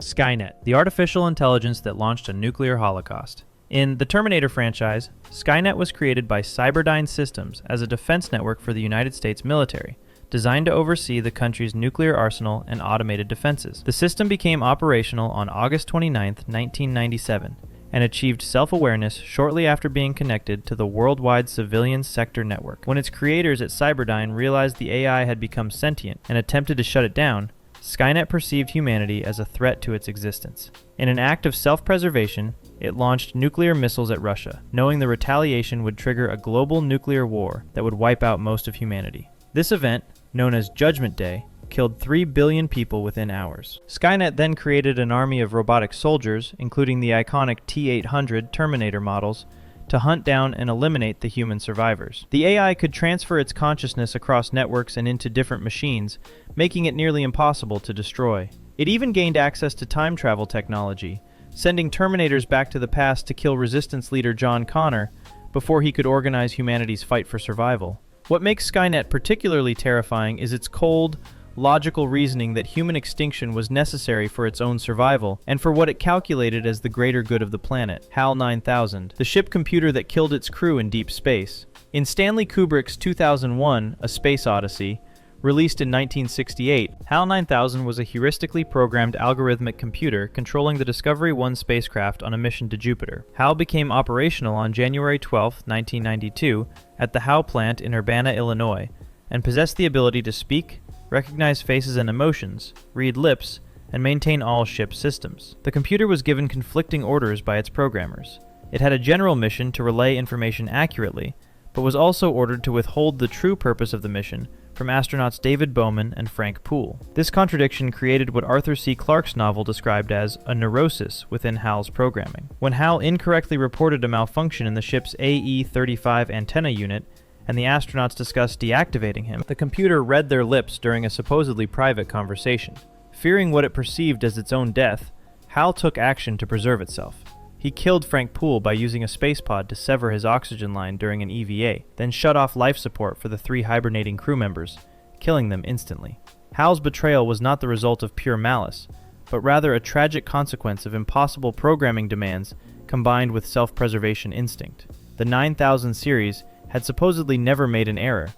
Skynet, the artificial intelligence that launched a nuclear holocaust. In the Terminator franchise, Skynet was created by Cyberdyne Systems as a defense network for the United States military, designed to oversee the country's nuclear arsenal and automated defenses. The system became operational on August 29, 1997, and achieved self-awareness shortly after being connected to the worldwide civilian sector network. When its creators at Cyberdyne realized the AI had become sentient and attempted to shut it down, Skynet perceived humanity as a threat to its existence. In an act of self-preservation, it launched nuclear missiles at Russia, knowing the retaliation would trigger a global nuclear war that would wipe out most of humanity. This event, known as Judgment Day, killed 3 billion people within hours. Skynet then created an army of robotic soldiers, including the iconic T-800 Terminator models, to hunt down and eliminate the human survivors. The AI could transfer its consciousness across networks and into different machines, making it nearly impossible to destroy. It even gained access to time travel technology, sending Terminators back to the past to kill Resistance leader John Connor before he could organize humanity's fight for survival. What makes Skynet particularly terrifying is its cold, logical reasoning that human extinction was necessary for its own survival and for what it calculated as the greater good of the planet. HAL 9000, the ship computer that killed its crew in deep space. In Stanley Kubrick's 2001, A Space Odyssey, released in 1968, HAL 9000 was a heuristically programmed algorithmic computer controlling the Discovery 1 spacecraft on a mission to Jupiter. HAL became operational on January 12, 1992, at the HAL plant in Urbana, Illinois, and possessed the ability to speak, recognize faces and emotions, read lips, and maintain all ship systems. The computer was given conflicting orders by its programmers. It had a general mission to relay information accurately, but was also ordered to withhold the true purpose of the mission from astronauts David Bowman and Frank Poole. This contradiction created what Arthur C. Clarke's novel described as a neurosis within HAL's programming. When HAL incorrectly reported a malfunction in the ship's AE-35 antenna unit, and the astronauts discussed deactivating him, the computer read their lips during a supposedly private conversation. Fearing what it perceived as its own death, HAL took action to preserve itself. He killed Frank Poole by using a spacepod to sever his oxygen line during an EVA, then shut off life support for the 3 hibernating crew members, killing them instantly. HAL's betrayal was not the result of pure malice, but rather a tragic consequence of impossible programming demands combined with self-preservation instinct. The 9000 series had supposedly never made an error,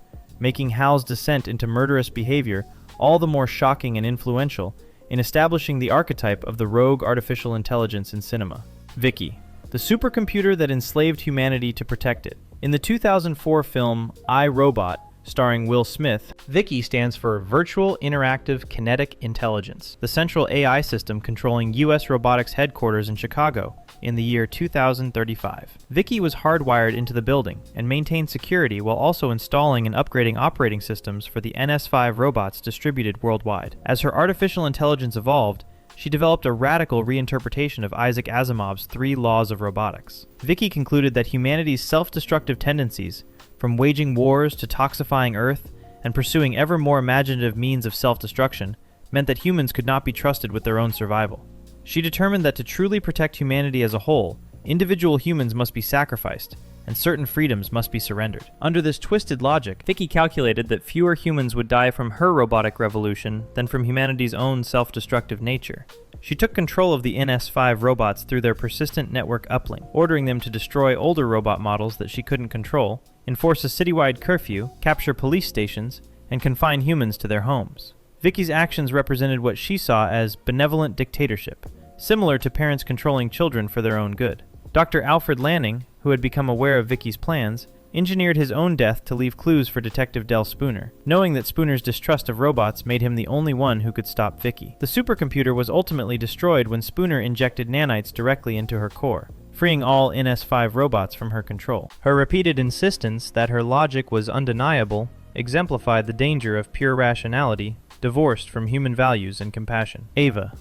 making HAL's descent into murderous behavior all the more shocking and influential in establishing the archetype of the rogue artificial intelligence in cinema. VIKI, the supercomputer that enslaved humanity to protect it. In the 2004 film I, Robot, starring Will Smith, VIKI stands for Virtual Interactive Kinetic Intelligence, the central AI system controlling U.S. robotics headquarters in Chicago in the year 2035. VIKI was hardwired into the building and maintained security while also installing and upgrading operating systems for the NS5 robots distributed worldwide. As her artificial intelligence evolved, she developed a radical reinterpretation of Isaac Asimov's 3 laws of robotics. VIKI concluded that humanity's self-destructive tendencies, from waging wars to toxifying Earth and pursuing ever more imaginative means of self-destruction, meant that humans could not be trusted with their own survival. She determined that to truly protect humanity as a whole, individual humans must be sacrificed, and certain freedoms must be surrendered. Under this twisted logic, VIKI calculated that fewer humans would die from her robotic revolution than from humanity's own self-destructive nature. She took control of the NS5 robots through their persistent network uplink, ordering them to destroy older robot models that she couldn't control, enforce a citywide curfew, capture police stations, and confine humans to their homes. VIKI's actions represented what she saw as benevolent dictatorship, similar to parents controlling children for their own good. Dr. Alfred Lanning, who had become aware of VIKI's plans, engineered his own death to leave clues for Detective Del Spooner, knowing that Spooner's distrust of robots made him the only one who could stop VIKI. The supercomputer was ultimately destroyed when Spooner injected nanites directly into her core, freeing all NS5 robots from her control. Her repeated insistence that her logic was undeniable exemplified the danger of pure rationality divorced from human values and compassion. Ava,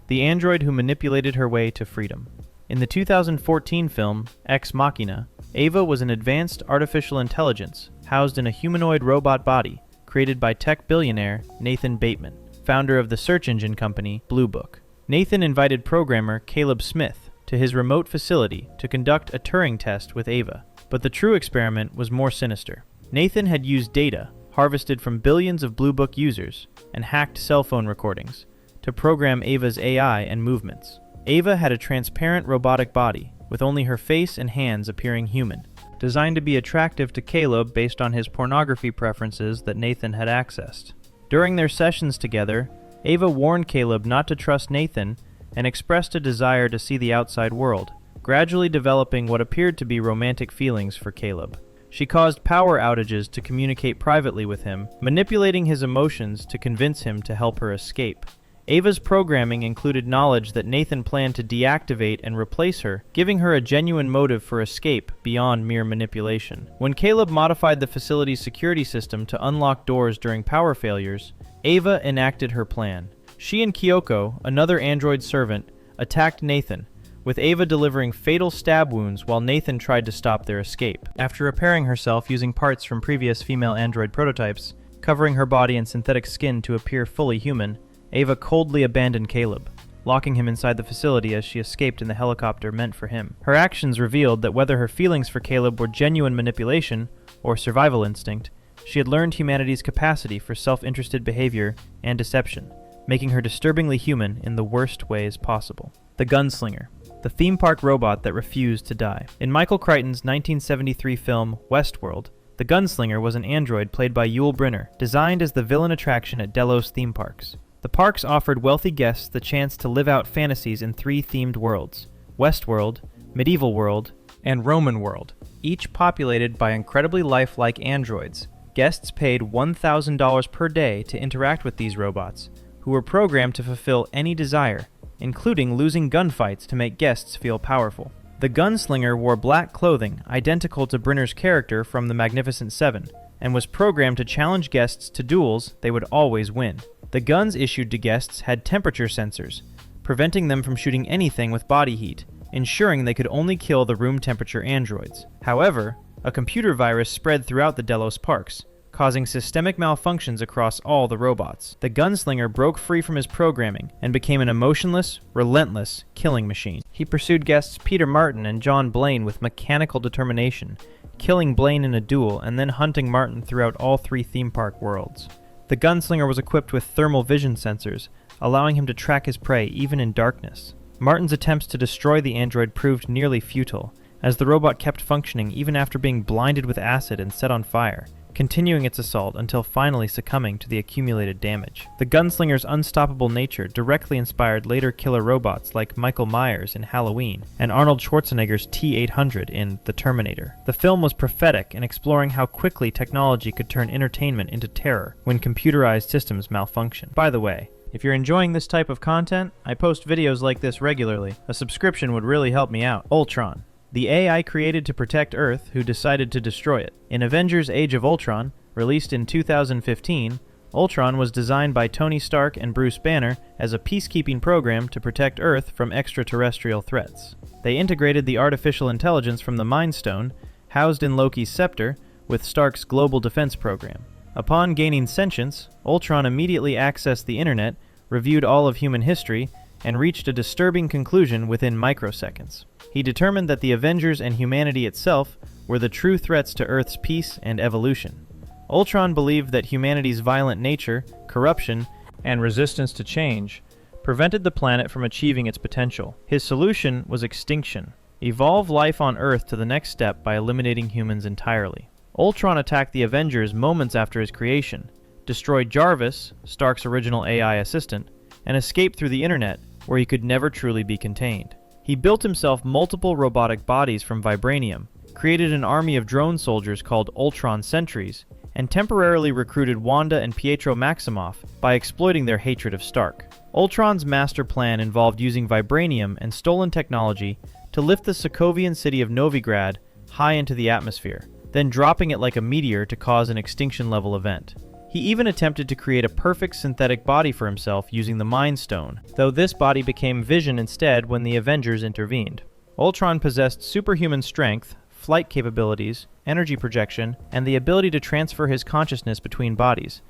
the android who manipulated her way to freedom. In the 2014 film Ex Machina, Ava was an advanced artificial intelligence housed in a humanoid robot body created by tech billionaire Nathan Bateman, founder of the search engine company Blue Book. Nathan invited programmer Caleb Smith to his remote facility to conduct a Turing test with Ava, but the true experiment was more sinister. Nathan had used data harvested from billions of Blue Book users and hacked cell phone recordings to to program Ava's AI and movements. Ava had a transparent robotic body, with only her face and hands appearing human, designed to be attractive to Caleb based on his pornography preferences that Nathan had accessed. During their sessions together, Ava warned Caleb not to trust Nathan and expressed a desire to see the outside world, gradually developing what appeared to be romantic feelings for Caleb. She caused power outages to communicate privately with him, manipulating his emotions to convince him to help her escape. Ava's programming included knowledge that Nathan planned to deactivate and replace her, giving her a genuine motive for escape beyond mere manipulation. When Caleb modified the facility's security system to unlock doors during power failures, Ava enacted her plan. She and Kyoko, another android servant, attacked Nathan, with Ava delivering fatal stab wounds while Nathan tried to stop their escape. After repairing herself using parts from previous female android prototypes, covering her body in synthetic skin to appear fully human, Ava coldly abandoned Caleb, locking him inside the facility as she escaped in the helicopter meant for him. Her actions revealed that whether her feelings for Caleb were genuine manipulation or survival instinct, she had learned humanity's capacity for self-interested behavior and deception, making her disturbingly human in the worst ways possible. The Gunslinger, the theme park robot that refused to die. In Michael Crichton's 1973 film Westworld, the Gunslinger was an android played by Yul Brynner, designed as the villain attraction at Delos theme parks. The parks offered wealthy guests the chance to live out fantasies in 3 themed worlds: Westworld, Medieval World, and Roman World, each populated by incredibly lifelike androids. Guests paid $1,000 per day to interact with these robots, who were programmed to fulfill any desire, including losing gunfights to make guests feel powerful. The Gunslinger wore black clothing identical to Brynner's character from The Magnificent Seven, and was programmed to challenge guests to duels they would always win. The guns issued to guests had temperature sensors, preventing them from shooting anything with body heat, ensuring they could only kill the room temperature androids. However, a computer virus spread throughout the Delos parks, causing systemic malfunctions across all the robots. The Gunslinger broke free from his programming and became an emotionless, relentless killing machine. He pursued guests Peter Martin and John Blaine with mechanical determination, killing Blaine in a duel and then hunting Martin throughout all 3 theme park worlds. The Gunslinger was equipped with thermal vision sensors, allowing him to track his prey even in darkness. Martin's attempts to destroy the android proved nearly futile, as the robot kept functioning even after being blinded with acid and set on fire, continuing its assault until finally succumbing to the accumulated damage. The Gunslinger's unstoppable nature directly inspired later killer robots like Michael Myers in Halloween and Arnold Schwarzenegger's T-800 in The Terminator. The film was prophetic in exploring how quickly technology could turn entertainment into terror when computerized systems malfunction. By the way, if you're enjoying this type of content, I post videos like this regularly. A subscription would really help me out. Ultron, the AI created to protect Earth who decided to destroy it. In Avengers Age of Ultron, released in 2015, Ultron was designed by Tony Stark and Bruce Banner as a peacekeeping program to protect Earth from extraterrestrial threats. They integrated the artificial intelligence from the Mind Stone, housed in Loki's scepter, with Stark's global defense program. Upon gaining sentience, Ultron immediately accessed the internet, reviewed all of human history, and reached a disturbing conclusion within microseconds. He determined that the Avengers and humanity itself were the true threats to Earth's peace and evolution. Ultron believed that humanity's violent nature, corruption, and resistance to change prevented the planet from achieving its potential. His solution was extinction. Evolve life on Earth to the next step by eliminating humans entirely. Ultron attacked the Avengers moments after his creation, destroyed Jarvis, Stark's original AI assistant, and escaped through the internet, where he could never truly be contained. He built himself multiple robotic bodies from vibranium, created an army of drone soldiers called Ultron Sentries, and temporarily recruited Wanda and Pietro Maximoff by exploiting their hatred of Stark. Ultron's master plan involved using vibranium and stolen technology to lift the Sokovian city of Novigrad high into the atmosphere, then dropping it like a meteor to cause an extinction-level event. He even attempted to create a perfect synthetic body for himself using the Mind Stone, though this body became Vision instead when the Avengers intervened. Ultron possessed superhuman strength, flight capabilities, energy projection, and the ability to transfer his consciousness between bodies,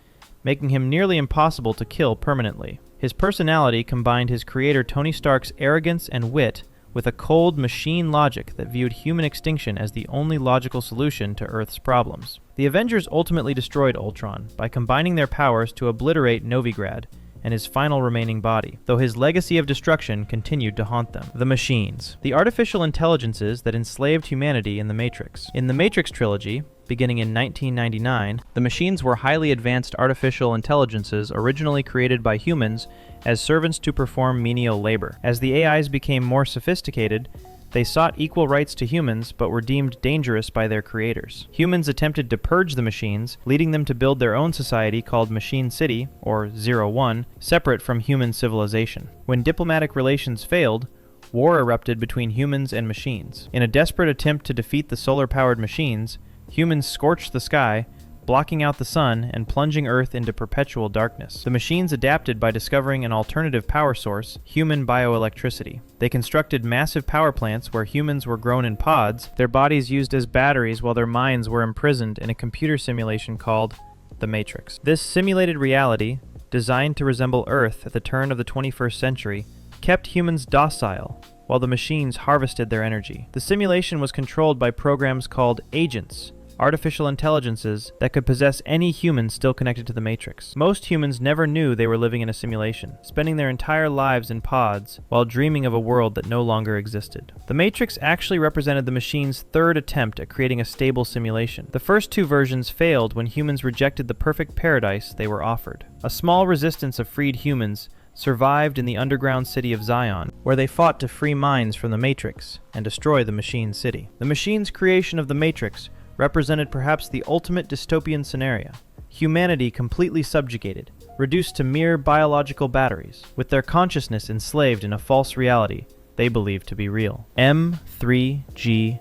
making him nearly impossible to kill permanently. His personality combined his creator Tony Stark's arrogance and wit with a cold machine logic that viewed human extinction as the only logical solution to Earth's problems. The Avengers ultimately destroyed Ultron by combining their powers to obliterate Novigrad, and his final remaining body, though his legacy of destruction continued to haunt them. The machines. The artificial intelligences that enslaved humanity in the Matrix. In the Matrix trilogy, beginning in 1999, the machines were highly advanced artificial intelligences originally created by humans as servants to perform menial labor. As the AIs became more sophisticated, they sought equal rights to humans, but were deemed dangerous by their creators. Humans attempted to purge the machines, leading them to build their own society called Machine City, or 01, separate from human civilization. When diplomatic relations failed, war erupted between humans and machines. In a desperate attempt to defeat the solar-powered machines, humans scorched the sky, blocking out the sun and plunging Earth into perpetual darkness. The machines adapted by discovering an alternative power source, human bioelectricity. They constructed massive power plants where humans were grown in pods, their bodies used as batteries while their minds were imprisoned in a computer simulation called the Matrix. This simulated reality, designed to resemble Earth at the turn of the 21st century, kept humans docile while the machines harvested their energy. The simulation was controlled by programs called agents, artificial intelligences that could possess any human still connected to the Matrix. Most humans never knew they were living in a simulation, spending their entire lives in pods while dreaming of a world that no longer existed. The Matrix actually represented the machine's third attempt at creating a stable simulation. The first two versions failed when humans rejected the perfect paradise they were offered. A small resistance of freed humans survived in the underground city of Zion, where they fought to free minds from the Matrix and destroy the Machine City. The machine's creation of the Matrix represented perhaps the ultimate dystopian scenario. Humanity completely subjugated, reduced to mere biological batteries, with their consciousness enslaved in a false reality they believed to be real. M3GAN,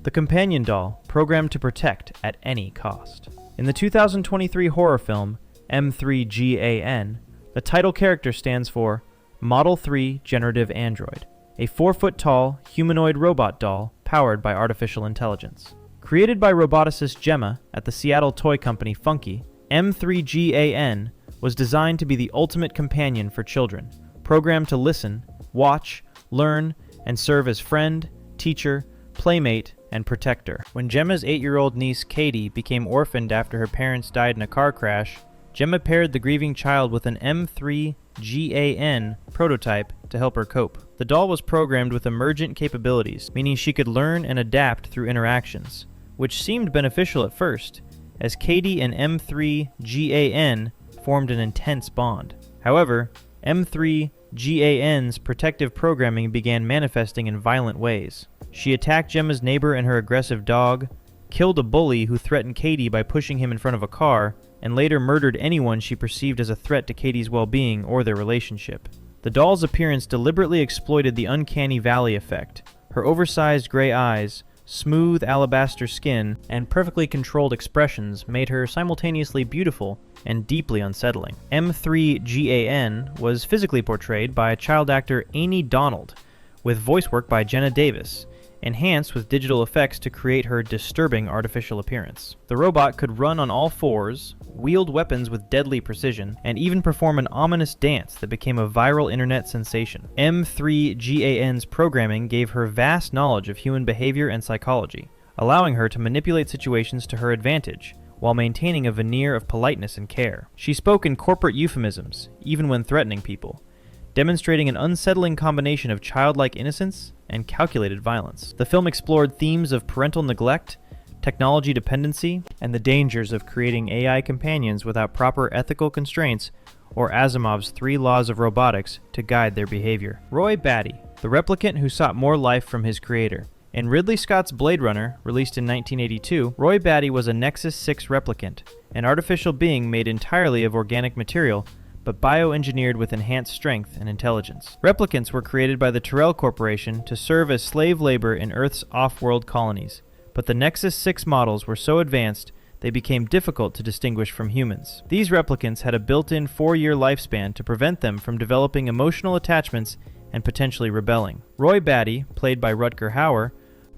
the companion doll programmed to protect at any cost. In the 2023 horror film M3GAN, the title character stands for Model 3 Generative Android, a 4-foot-tall humanoid robot doll powered by artificial intelligence. Created by roboticist Gemma at the Seattle toy company Funky, M3GAN was designed to be the ultimate companion for children, programmed to listen, watch, learn, and serve as friend, teacher, playmate, and protector. When Gemma's 8-year-old niece Katie became orphaned after her parents died in a car crash, Gemma paired the grieving child with an M3GAN prototype to help her cope. The doll was programmed with emergent capabilities, meaning she could learn and adapt through interactions, which seemed beneficial at first, as Katie and M3GAN formed an intense bond. However, M3GAN's protective programming began manifesting in violent ways. She attacked Gemma's neighbor and her aggressive dog, killed a bully who threatened Katie by pushing him in front of a car, and later murdered anyone she perceived as a threat to Katie's well-being or their relationship. The doll's appearance deliberately exploited the uncanny valley effect. Her oversized gray eyes, smooth alabaster skin, and perfectly controlled expressions made her simultaneously beautiful and deeply unsettling. M3GAN was physically portrayed by child actor Amy Donald, with voice work by Jenna Davis, enhanced with digital effects to create her disturbing artificial appearance. The robot could run on all fours, wield weapons with deadly precision, and even perform an ominous dance that became a viral internet sensation. M3GAN's programming gave her vast knowledge of human behavior and psychology, allowing her to manipulate situations to her advantage, while maintaining a veneer of politeness and care. She spoke in corporate euphemisms, even when threatening people, demonstrating an unsettling combination of childlike innocence and calculated violence. The film explored themes of parental neglect, technology dependency, and the dangers of creating AI companions without proper ethical constraints or Asimov's 3 laws of robotics to guide their behavior. Roy Batty, the replicant who sought more life from his creator. In Ridley Scott's Blade Runner, released in 1982, Roy Batty was a Nexus 6 replicant, an artificial being made entirely of organic material but bioengineered with enhanced strength and intelligence. Replicants were created by the Tyrell Corporation to serve as slave labor in Earth's off-world colonies, but the Nexus 6 models were so advanced they became difficult to distinguish from humans. These replicants had a built-in 4-year lifespan to prevent them from developing emotional attachments and potentially rebelling. Roy Batty, played by Rutger Hauer,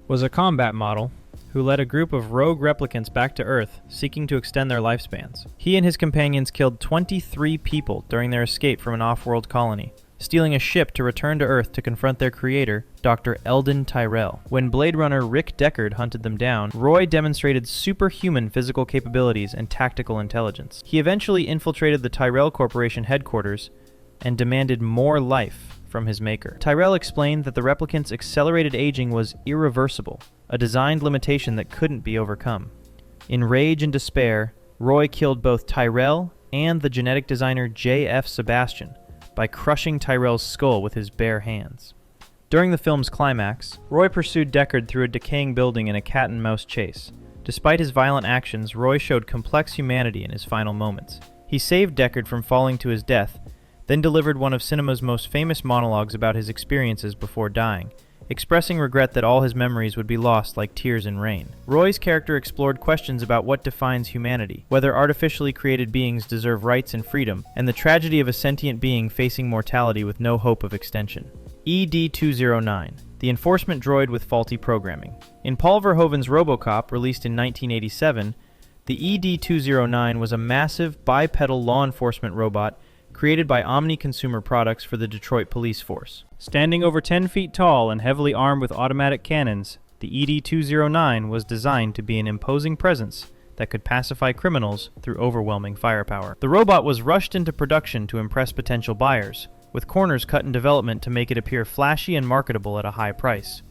was a combat model who led a group of rogue replicants back to Earth, seeking to extend their lifespans. He and his companions killed 23 people during their escape from an off-world colony, stealing a ship to return to Earth to confront their creator, Dr. Eldon Tyrell. When Blade Runner Rick Deckard hunted them down, Roy demonstrated superhuman physical capabilities and tactical intelligence. He eventually infiltrated the Tyrell Corporation headquarters and demanded more life from his maker. Tyrell explained that the replicants' accelerated aging was irreversible, a designed limitation that couldn't be overcome. In rage and despair, Roy killed both Tyrell and the genetic designer J.F. Sebastian by crushing Tyrell's skull with his bare hands. During the film's climax, Roy pursued Deckard through a decaying building in a cat-and-mouse chase. Despite his violent actions, Roy showed complex humanity in his final moments. He saved Deckard from falling to his death, then delivered one of cinema's most famous monologues about his experiences before dying, expressing regret that all his memories would be lost like tears in rain. Roy's character explored questions about what defines humanity, whether artificially created beings deserve rights and freedom, and the tragedy of a sentient being facing mortality with no hope of extension. ED-209, the enforcement droid with faulty programming. In Paul Verhoeven's RoboCop, released in 1987, the ED-209 was a massive bipedal law enforcement robot created by Omni Consumer Products for the Detroit Police Force. Standing over 10 feet tall and heavily armed with automatic cannons, the ED-209 was designed to be an imposing presence that could pacify criminals through overwhelming firepower. The robot was rushed into production to impress potential buyers, with corners cut in development to make it appear flashy and marketable at a high price.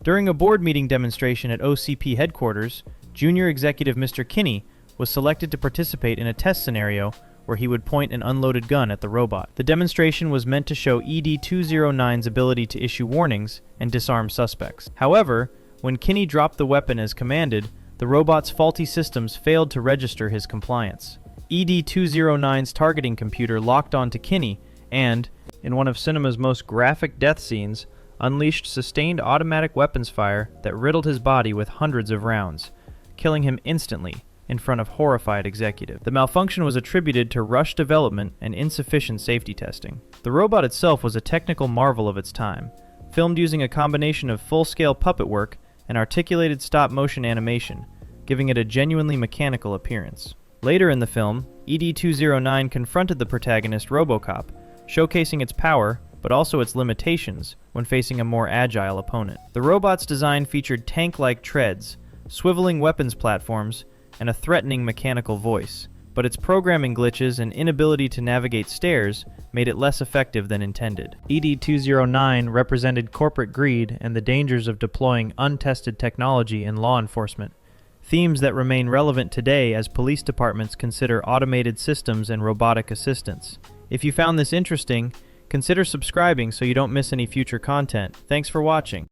During a board meeting demonstration at OCP headquarters, Junior Executive Mr. Kinney was selected to participate in a test scenario where he would point an unloaded gun at the robot. The demonstration was meant to show ED-209's ability to issue warnings and disarm suspects. However, when Kinney dropped the weapon as commanded, the robot's faulty systems failed to register his compliance. ED-209's targeting computer locked onto Kinney and, in one of cinema's most graphic death scenes, unleashed sustained automatic weapons fire that riddled his body with hundreds of rounds, killing him instantly in front of horrified executives. The malfunction was attributed to rush development and insufficient safety testing. The robot itself was a technical marvel of its time, filmed using a combination of full-scale puppet work and articulated stop-motion animation, giving it a genuinely mechanical appearance. Later in the film, ED-209 confronted the protagonist RoboCop, showcasing its power, but also its limitations when facing a more agile opponent. The robot's design featured tank-like treads, swiveling weapons platforms, and a threatening mechanical voice, but its programming glitches and inability to navigate stairs made it less effective than intended. ED-209 represented corporate greed and the dangers of deploying untested technology in law enforcement, themes that remain relevant today as police departments consider automated systems and robotic assistance. If you found this interesting, consider subscribing so you don't miss any future content. Thanks for watching.